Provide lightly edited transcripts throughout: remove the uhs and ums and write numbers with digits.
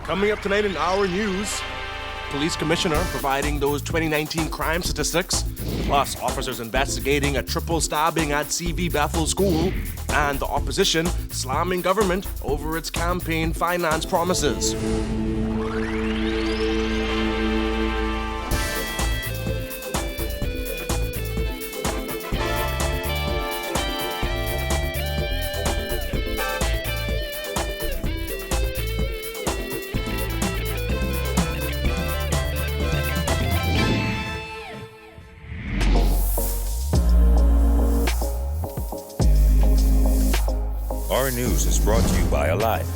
Coming up tonight in Our News, Police Commissioner providing those 2019 crime statistics, plus officers investigating a triple stabbing at CV Bethel School, and the opposition slamming government over its campaign finance promises. Our News is brought to you by Alive.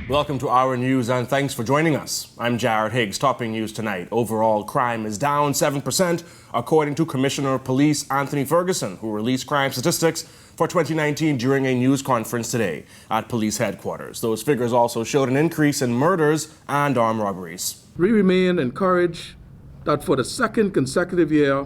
Welcome to Our News and thanks for joining us. I'm Jared Higgs. Topping news tonight. Overall crime is down 7%, according to Commissioner of Police Anthony Ferguson, who released crime statistics for 2019 during a news conference today at police headquarters. Those figures also showed an increase in murders and armed robberies. We remain encouraged that for the second consecutive year,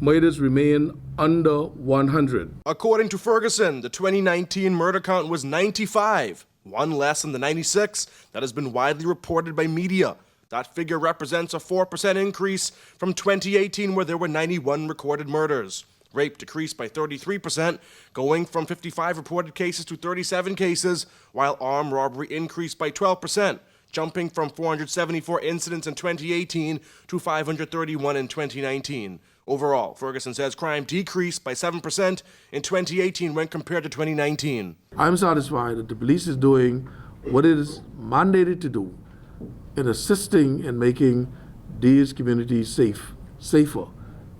murders remain under 100. According to Ferguson, the 2019 murder count was 95, one less than the 96 that has been widely reported by media. That figure represents a 4% increase from 2018, where there were 91 recorded murders. Rape decreased by 33%, going from 55 reported cases to 37 cases, while armed robbery increased by 12%, jumping from 474 incidents in 2018 to 531 in 2019. Overall, Ferguson says crime decreased by 7% in 2018 when compared to 2019. I'm satisfied that the police is doing what it is mandated to do in assisting in making these communities safer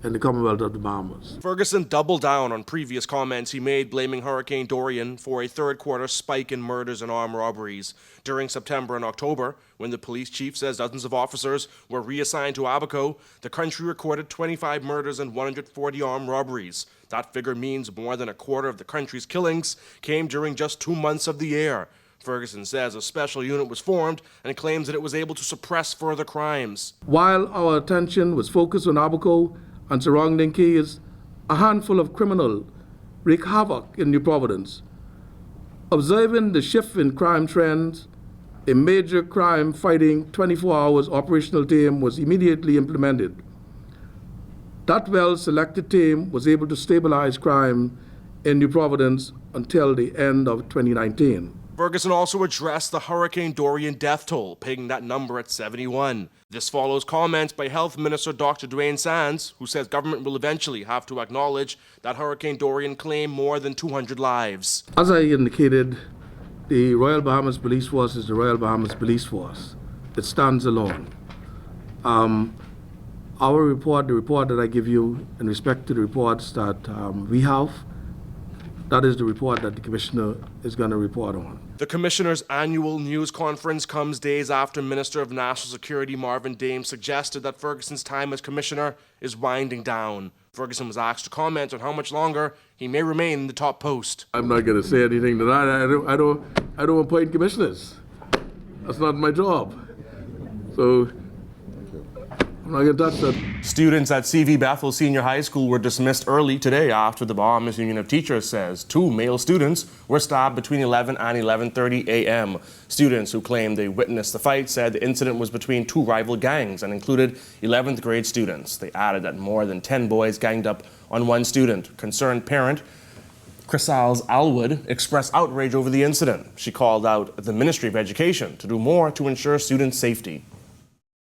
in the Commonwealth of the Bahamas. Ferguson doubled down on previous comments he made, blaming Hurricane Dorian for a third-quarter spike in murders and armed robberies. During September and October, when the police chief says dozens of officers were reassigned to Abaco, the country recorded 25 murders and 140 armed robberies. That figure means more than a quarter of the country's killings came during just 2 months of the year. Ferguson says a special unit was formed and claims that it was able to suppress further crimes. While our attention was focused on Abaco and surrounding keys, a handful of criminals wreak havoc in New Providence. Observing the shift in crime trends, a major crime fighting 24 hours operational team was immediately implemented. That well-selected team was able to stabilize crime in New Providence until the end of 2019. Ferguson also addressed the Hurricane Dorian death toll, pegging that number at 71. This follows comments by Health Minister Dr. Dwayne Sands, who says government will eventually have to acknowledge that Hurricane Dorian claimed more than 200 lives. As I indicated, the Royal Bahamas Police Force is the Royal Bahamas Police Force. It stands alone. Our report, the report that I give you in respect to the reports that we have, that is the report that the Commissioner is going to report on. The Commissioner's annual news conference comes days after Minister of National Security Marvin Dame suggested that Ferguson's time as Commissioner is winding down. Ferguson was asked to comment on how much longer he may remain in the top post. I'm not going to say anything to that. I don't appoint commissioners. That's not my job. So I'm not going to touch that. Students at CV Bethel Senior High School were dismissed early today after the Bahamas Union of Teachers says 2 male students were stabbed between 11 and 11:30 a.m. Students who claimed they witnessed the fight said the incident was between 2 rival gangs and included 11th grade students. They added that more than 10 boys ganged up on one student. Concerned parent Chrysalis Alwood expressed outrage over the incident. She called out the Ministry of Education to do more to ensure student safety.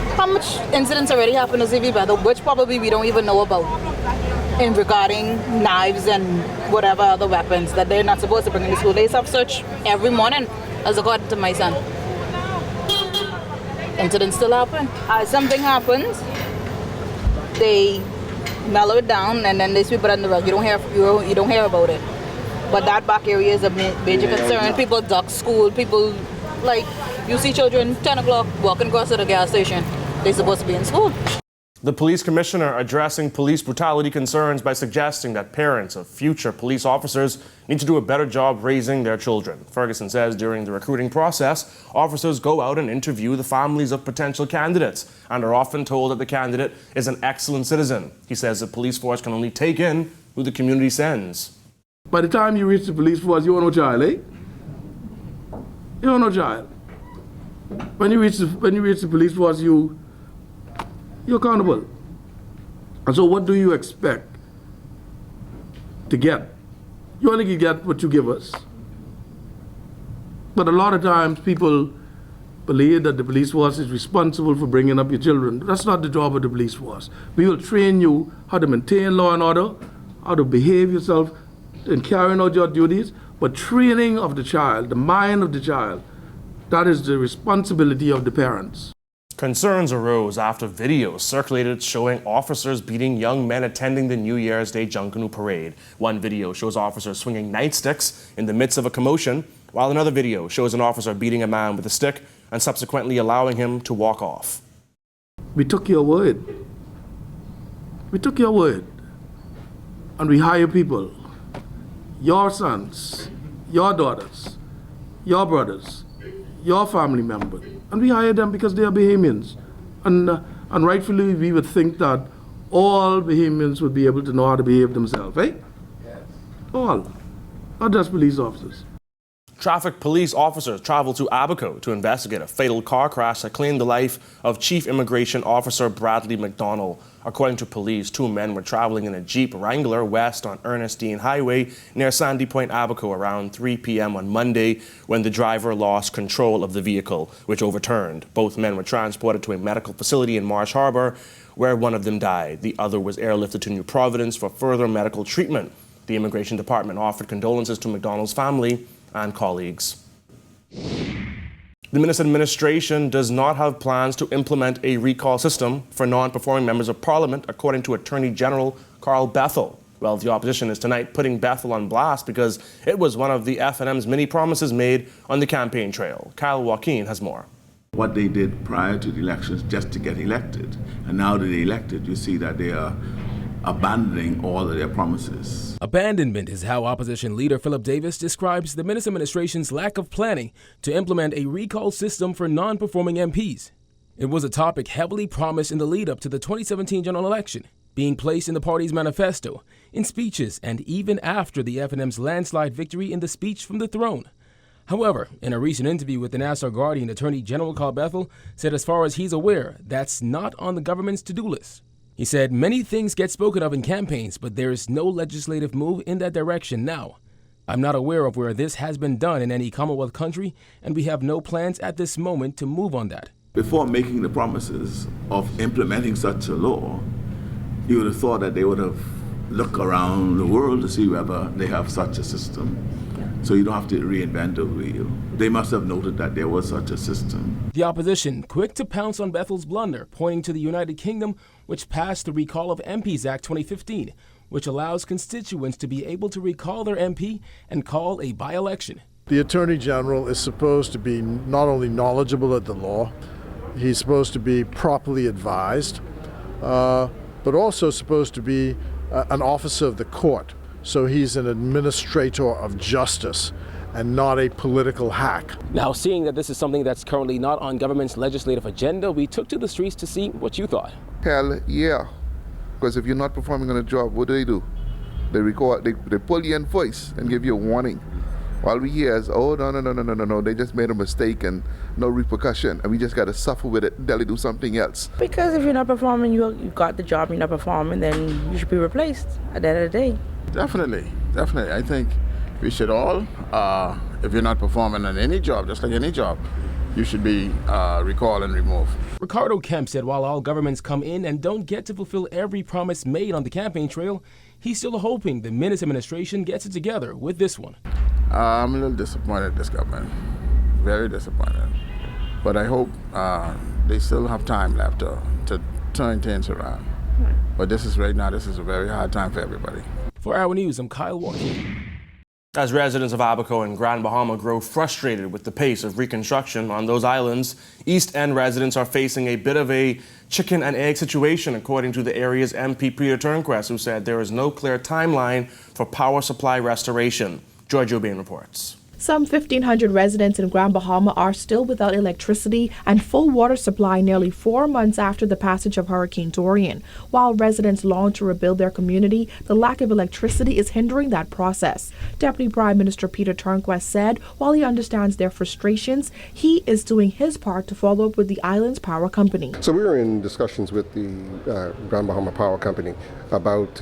How much incidents already happened to CV Bethel, which probably we don't even know about, in regarding knives and whatever other weapons that they're not supposed to bring in the school. They have search every morning, as according to my son. Incidents still happen. As something happens, they mellow it down and then they sweep it under the rug. You don't hear about it. But that back area is a major concern. People duck school. People, like, you see children 10 o'clock walking across to the gas station. They're supposed to be in school. The police commissioner addressing police brutality concerns by suggesting that parents of future police officers need to do a better job raising their children. Ferguson says during the recruiting process, officers go out and interview the families of potential candidates and are often told that the candidate is an excellent citizen. He says the police force can only take in who the community sends. By the time you reach the police force, you want no child, eh? You're no child. When you reach the police force, you're accountable. And so what do you expect to get? You only can get what you give us. But a lot of times people believe that the police force is responsible for bringing up your children. That's not the job of the police force. We will train you how to maintain law and order, how to behave yourself in carrying out your duties, but training of the child, the mind of the child, that is the responsibility of the parents. Concerns arose after videos circulated showing officers beating young men attending the New Year's Day Junkanoo parade. One video shows officers swinging nightsticks in the midst of a commotion, while another video shows an officer beating a man with a stick and subsequently allowing him to walk off. We took your word. We took your word. And we hire people, your sons, your daughters, your brothers, your family members, and we hire them because they are Bahamians. And rightfully, we would think that all Bahamians would be able to know how to behave themselves, eh? Yes. All, not just police officers. Traffic police officers traveled to Abaco to investigate a fatal car crash that claimed the life of Chief Immigration Officer Bradley McDonald. According to police, 2 men were traveling in a Jeep Wrangler west on Ernestine Highway near Sandy Point, Abaco around 3 p.m. on Monday when the driver lost control of the vehicle, which overturned. Both men were transported to a medical facility in Marsh Harbor, where one of them died. The other was airlifted to New Providence for further medical treatment. The Immigration Department offered condolences to McDonald's family and colleagues. The Minister administration does not have plans to implement a recall system for non-performing members of Parliament, according to Attorney General Carl Bethel. Well, the opposition is tonight putting Bethel on blast because it was one of the FNM's many promises made on the campaign trail. Kyle Joaquin has more. What they did prior to the elections just to get elected, and now that they're elected, you see that they are abandoning all of their promises. Abandonment is how opposition leader Philip Davis describes the Minister administration's lack of planning to implement a recall system for non-performing MPs. It was a topic heavily promised in the lead-up to the 2017 general election, being placed in the party's manifesto, in speeches, and even after the FNM's landslide victory in the speech from the throne. However, in a recent interview with the Nassau Guardian, Attorney General Carl Bethel said as far as he's aware, that's not on the government's to-do list. He said many things get spoken of in campaigns, but there is no legislative move in that direction now. I'm not aware of where this has been done in any Commonwealth country, and we have no plans at this moment to move on that. Before making the promises of implementing such a law, you would have thought that they would have looked around the world to see whether they have such a system. So you don't have to reinvent the wheel. They must have noted that there was such a system. The opposition quick to pounce on Bethel's blunder, pointing to the United Kingdom, which passed the Recall of MPs Act 2015, which allows constituents to be able to recall their MP and call a by-election. The Attorney General is supposed to be not only knowledgeable of the law, he's supposed to be properly advised, but also supposed to be an officer of the court. So he's an administrator of justice and not a political hack. Now, seeing that this is something that's currently not on government's legislative agenda, we took to the streets to see what you thought. Hell yeah, because if you're not performing on a job, what do? They pull you in voice and give you a warning. While we hear as, oh, no, they just made a mistake and no repercussion, and we just got to suffer with it until they do something else. Because if you're not performing, you got the job, you're not performing, then you should be replaced at the end of the day. Definitely. I think we should all, if you're not performing on any job, just like any job, you should be recalled and removed. Ricardo Kemp said while all governments come in and don't get to fulfill every promise made on the campaign trail, he's still hoping the Minnis administration gets it together with this one. I'm a little disappointed this government, very disappointed. But I hope they still have time left to turn things around. But this is a very hard time for everybody. For Our News, I'm Kyle Joaquin. As residents of Abaco and Grand Bahama grow frustrated with the pace of reconstruction on those islands, East End residents are facing a bit of a chicken and egg situation, according to the area's MP Peter Turnquest, who said there is no clear timeline for power supply restoration. George O'Bain reports. Some 1,500 residents in Grand Bahama are still without electricity and full water supply nearly 4 months after the passage of Hurricane Dorian. While residents long to rebuild their community, the lack of electricity is hindering that process. Deputy Prime Minister Peter Turnquest said while he understands their frustrations, he is doing his part to follow up with the island's power company. So we were in discussions with the Grand Bahama Power Company about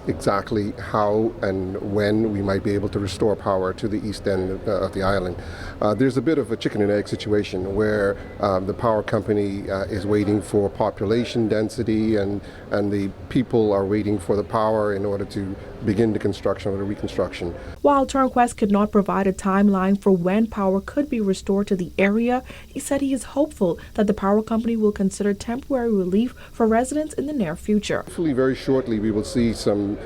exactly how and when we might be able to restore power to the east end of the island. There's a bit of a chicken and egg situation where the power company is waiting for population density and the people are waiting for the power in order to begin the construction or the reconstruction. While Turnquest could not provide a timeline for when power could be restored to the area, he said he is hopeful that the power company will consider temporary relief for residents in the near future. Hopefully very shortly we will see some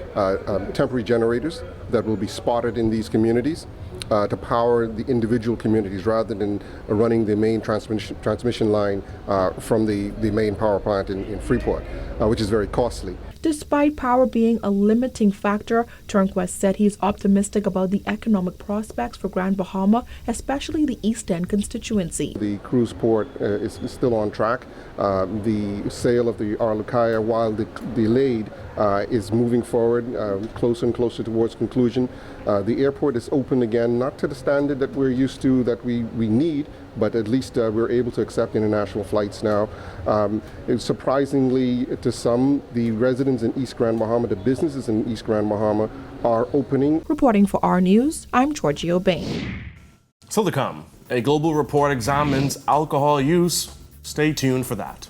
temporary generators that will be spotted in these communities to power the individual communities rather than running the main transmission line from the main power plant in Freeport, which is very costly. Despite power being a limiting factor, Turnquest said he's optimistic about the economic prospects for Grand Bahama, especially the East End constituency. The cruise port is still on track. The sale of the Arlequaya, while delayed, is moving forward closer and closer towards conclusion. The airport is open again, not to the standard that we're used to, that we need, but at least we're able to accept international flights now. Surprisingly to some, the residents in East Grand Bahama, the businesses in East Grand Bahama are opening. Reporting for our News, I'm Georgio Bain. Still to come, a global report examines alcohol use. Stay tuned for that.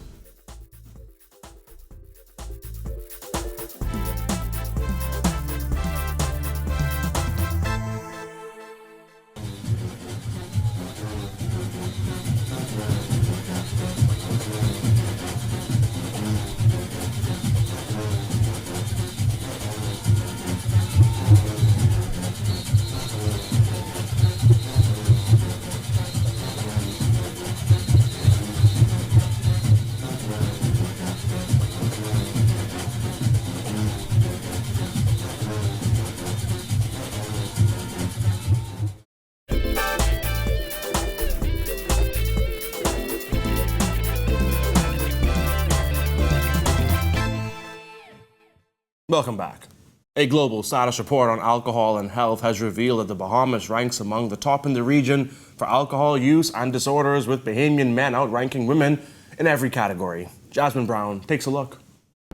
Welcome back. A global status report on alcohol and health has revealed that the Bahamas ranks among the top in the region for alcohol use and disorders, with Bahamian men outranking women in every category. Jasmine Brown takes a look.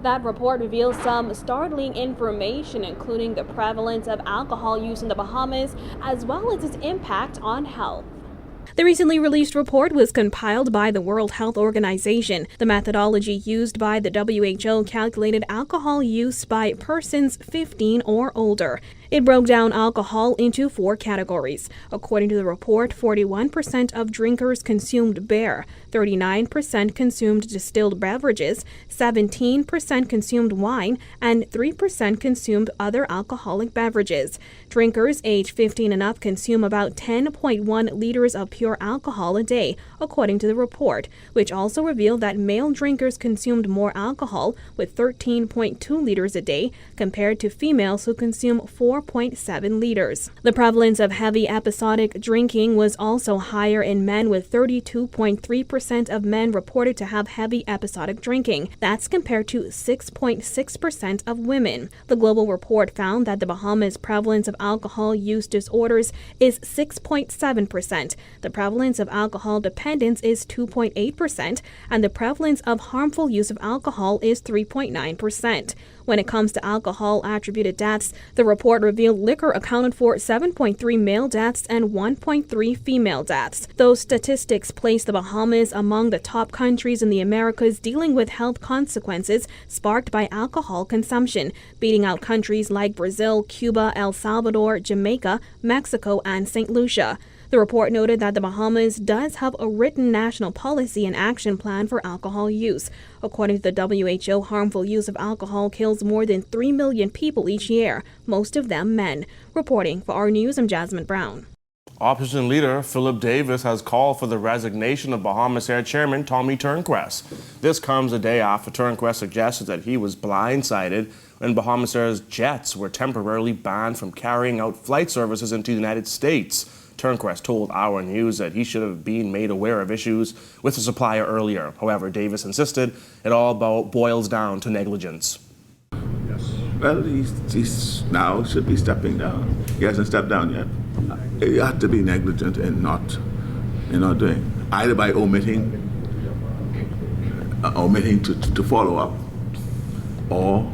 That report reveals some startling information, including the prevalence of alcohol use in the Bahamas, as well as its impact on health. The recently released report was compiled by the World Health Organization. The methodology used by the WHO calculated alcohol use by persons 15 or older. It broke down alcohol into 4 categories. According to the report, 41% of drinkers consumed beer, 39% consumed distilled beverages, 17% consumed wine, and 3% consumed other alcoholic beverages. Drinkers aged 15 and up consume about 10.1 liters of pure alcohol a day, according to the report, which also revealed that male drinkers consumed more alcohol, with 13.2 liters a day, compared to females who consume 4.7 liters. The prevalence of heavy episodic drinking was also higher in men, with 32.3% of men reported to have heavy episodic drinking. That's compared to 6.6% of women. The global report found that the Bahamas' prevalence of alcohol use disorders is 6.7%. The prevalence of alcohol dependence is 2.8%, and the prevalence of harmful use of alcohol is 3.9%. When it comes to alcohol-attributed deaths, the report revealed liquor accounted for 7.3 male deaths and 1.3 female deaths. Those statistics place the Bahamas among the top countries in the Americas dealing with health consequences sparked by alcohol consumption, beating out countries like Brazil, Cuba, El Salvador, Jamaica, Mexico, and St. Lucia. The report noted that the Bahamas does have a written national policy and action plan for alcohol use. According to the WHO, harmful use of alcohol kills more than 3 million people each year, most of them men. Reporting for our News, I'm Jasmine Brown. Opposition leader Philip Davis has called for the resignation of Bahamasair chairman Tommy Turnquest. This comes a day after Turnquest suggested that he was blindsided when Bahamasair's jets were temporarily banned from carrying out flight services into the United States. Turnquest told Our News that he should have been made aware of issues with the supplier earlier. However, Davis insisted it all boils down to negligence. Well, he's now should be stepping down. He hasn't stepped down yet. He had to be negligent in not doing, either by omitting to follow up, or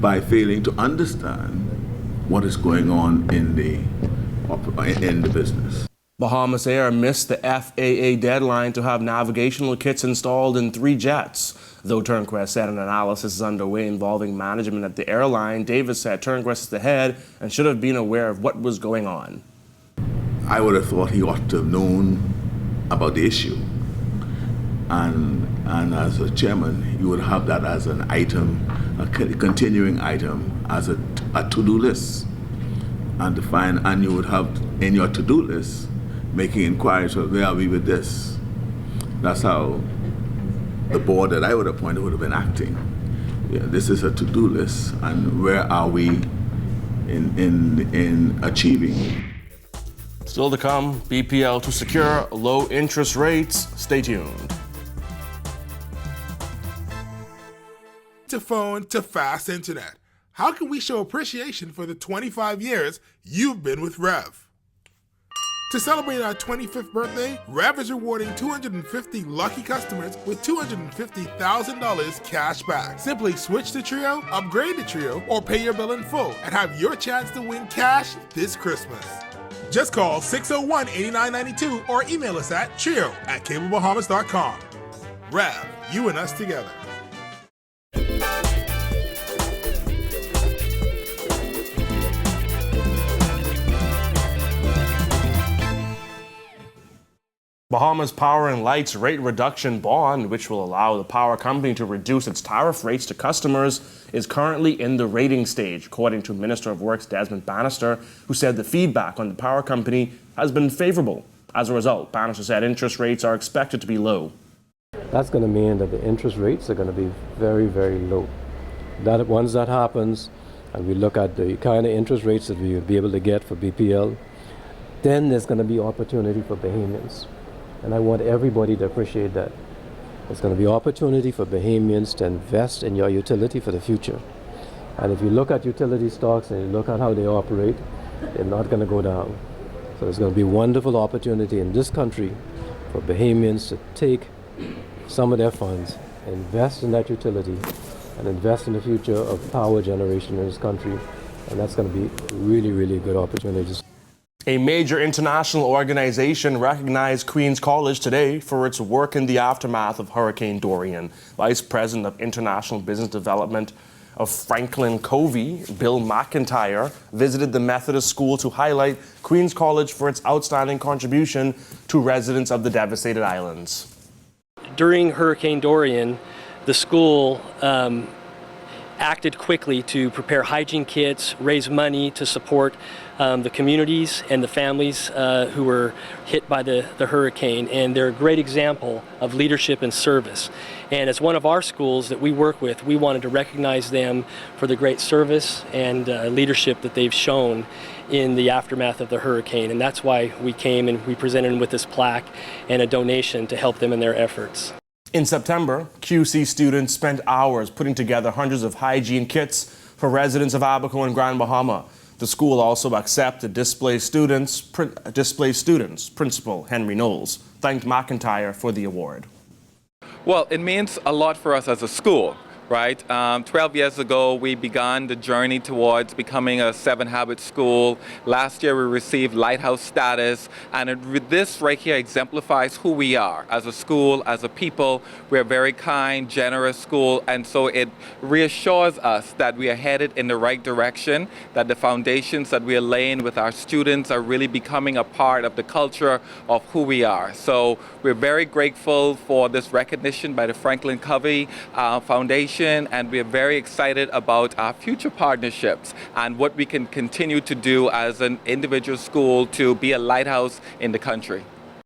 by failing to understand what is going on in the business. Bahamasair missed the FAA deadline to have navigational kits installed in 3 jets. Though Turnquest said an analysis is underway involving management at the airline, Davis said Turnquest is the head and should have been aware of what was going on. I would have thought he ought to have known about the issue. And as a chairman, you would have that as an item, a continuing item, as a to-do list. And you would have in your to-do list making inquiries, well, where are we with this? That's how the board that I would appoint would have been acting. Yeah, this is a to-do list, and where are we in achieving? Still to come, BPL to secure low interest rates. Stay tuned. To phone to fast internet. How can we show appreciation for the 25 years you've been with Rev? To celebrate our 25th birthday, Rev is rewarding 250 lucky customers with $250,000 cash back. Simply switch to Trio, upgrade to Trio, or pay your bill in full and have your chance to win cash this Christmas. Just call 601-8992 or email us at trio@cablebahamas.com. Rev, you and us together. Bahamas Power and Light's rate reduction bond, which will allow the power company to reduce its tariff rates to customers, is currently in the rating stage, according to Minister of Works Desmond Bannister, who said the feedback on the power company has been favorable. As a result, Bannister said interest rates are expected to be low. That's going to mean that the interest rates are going to be very, very low. Once that happens, and we look at the kind of interest rates that we would be able to get for BPL, then there's going to be opportunity for Bahamians. And I want everybody to appreciate that. There's going to be opportunity for Bahamians to invest in your utility for the future. And if you look at utility stocks and you look at how they operate, they're not going to go down. So there's going to be wonderful opportunity in this country for Bahamians to take some of their funds, invest in that utility, and invest in the future of power generation in this country. And that's going to be really, really good opportunities. A major international organization recognized Queen's College today for its work in the aftermath of Hurricane Dorian. Vice President of International Business Development of Franklin Covey, Bill McIntyre, visited the Methodist school to highlight Queen's College for its outstanding contribution to residents of the devastated islands. During Hurricane Dorian, the school acted quickly to prepare hygiene kits, raise money to support the communities and the families who were hit by the hurricane. And they're a great example of leadership and service. And as one of our schools that we work with, we wanted to recognize them for the great service and leadership that they've shown in the aftermath of the hurricane. And that's why we came and we presented them with this plaque and a donation to help them in their efforts. In September, QC students spent hours putting together hundreds of hygiene kits for residents of Abaco and Grand Bahama. The school also accepted displaced students. Principal Henry Knowles thanked McIntyre for the award. Well, it means a lot for us as a school, right? 12 years ago, we began the journey towards becoming a 7 Habit school. Last year, we received Lighthouse status, and this right here exemplifies who we are as a school, as a people. We're a very kind, generous school, and so it reassures us that we are headed in the right direction, that the foundations that we are laying with our students are really becoming a part of the culture of who we are. So we're very grateful for this recognition by the Franklin Covey Foundation, and we're very excited about our future partnerships and what we can continue to do as an individual school to be a lighthouse in the country.